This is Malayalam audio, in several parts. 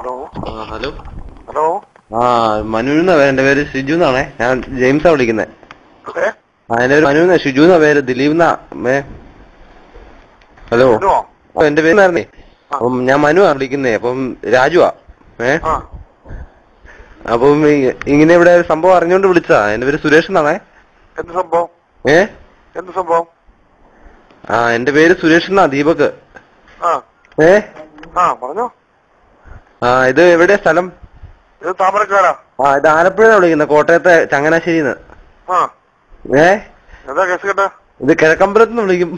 Hello hello. ഹലോ. മനുവിന്ന എന്റെ പേര് ഷിജു എന്നാണേ. ഞാൻ ജെയിംസാ വിളിക്കുന്നേ. എന്റെ പേര് മനുവിന്ന, ഷിജു എന്നാ പേര്, ദിലീപ് എന്നാ. ഹലോ, എന്റെ പേരായിരുന്നേ. അപ്പം ഞാൻ മനുവാ വിളിക്കുന്നേ. അപ്പം രാജുവാ. അപ്പം ഇങ്ങനെ ഇവിടെ സംഭവം അറിഞ്ഞോണ്ട് വിളിച്ചതാ. എന്റെ പേര് സുരേഷ് എന്നാണേ. എന്ത് സംഭവം? എന്ത് സംഭവം? എന്റെ പേര് സുരേഷ് എന്നാ, ദീപക്. പറഞ്ഞോ. ഇത് എവിടെയാ സ്ഥലം? ഇത് താമരക്കാരാ. ഇത് ആലപ്പുഴ വിളിക്കുന്നത്, കോട്ടയത്തെ ചങ്ങനാശ്ശേരിന്ന്. എന്താ കേസ് കേട്ട? ഇത് കിഴക്കമ്പലത്തുനിന്ന് വിളിക്കും.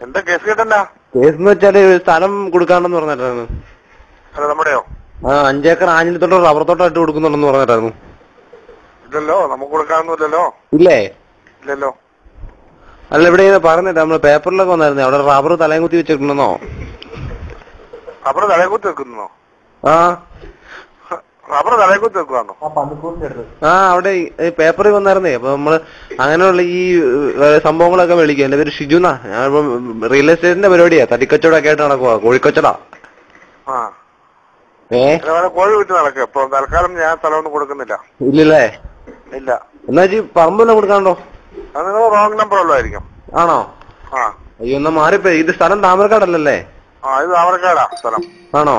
എന്താ കേസ് കേട്ടല്ല? കേസ് എന്ന് വെച്ചാല് സ്ഥലം കൊടുക്കാണ്ടെന്ന് പറഞ്ഞിട്ടായിരുന്നു. നമ്മുടെയോ? 5 ഏക്കർ ആഞ്ഞിലത്തോട്ടോ റബ്ബർ തോട്ടം ഇട്ട് കൊടുക്കുന്നുണ്ടെന്ന് പറഞ്ഞിട്ടായിരുന്നു. ഇല്ലല്ലോ, നമുക്ക് കൊടുക്കാനൊന്നുമില്ലല്ലോ. ഇല്ലേ? ഇല്ലല്ലോ. അല്ല, ഇവിടെ പറഞ്ഞിട്ട് നമ്മള് പേപ്പറിലൊക്കെ വന്നായിരുന്നേ, അവിടെ റബ്ബർ തലയും കുത്തി വെച്ചിട്ടുണ്ടെന്നോ? റബ്ബർ തലയെ കുത്തി വെക്കുന്നോ? റബ്ബർ തലയെ കുത്തി വെക്കുവാണോ? അവിടെ പേപ്പറിൽ വന്നായിരുന്നേ. അപ്പൊ നമ്മള് അങ്ങനെയുള്ള ഈ സംഭവങ്ങളൊക്കെ വിളിക്കും. എന്റെ പേര് ഷിജു എന്നാ. ഞാനിപ്പോ റിയൽ എസ്റ്റേറ്റിന്റെ പരിപാടിയാ, തടിക്കച്ചവടമൊക്കെ ആയിട്ട് നടക്കുവാ, കോഴിക്കച്ചവടാ. കോഴി വിറ്റ് നടക്കുക. ഇപ്പൊ തൽക്കാലം ഞാൻ സ്ഥലമൊന്നും കൊടുക്കുന്നില്ല. ഇല്ലല്ലേ? ഇല്ല. എന്നാ പറമ്പെല്ലാം കൊടുക്കാണ്ടോ? അത് നിങ്ങൾ റോങ് നമ്പർ ഉള്ളതായിരിക്കും. ആണോ? അയ്യോ, എന്നാ മാറിപ്പോയി. ഇത് സ്ഥലം താമരക്കാടല്ലേ? ഇത് താമരക്കാടാ സ്ഥലം. ആണോ?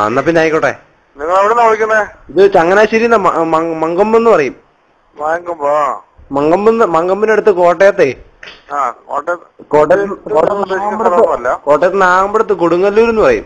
എന്നാ പിന്നെ ആയിക്കോട്ടെ. നിങ്ങൾ എവിടെന്നാ വിളിക്കുന്നേ? ഇത് ചങ്ങനാശ്ശേരി മങ്കമ്പെന്ന് പറയും. മങ്കമ്പിനടുത്ത് കോട്ടയത്തെ. കോട്ടയത്ത് നാഗമ്പടത്ത് കൊടുങ്ങല്ലൂർ എന്ന് പറയും.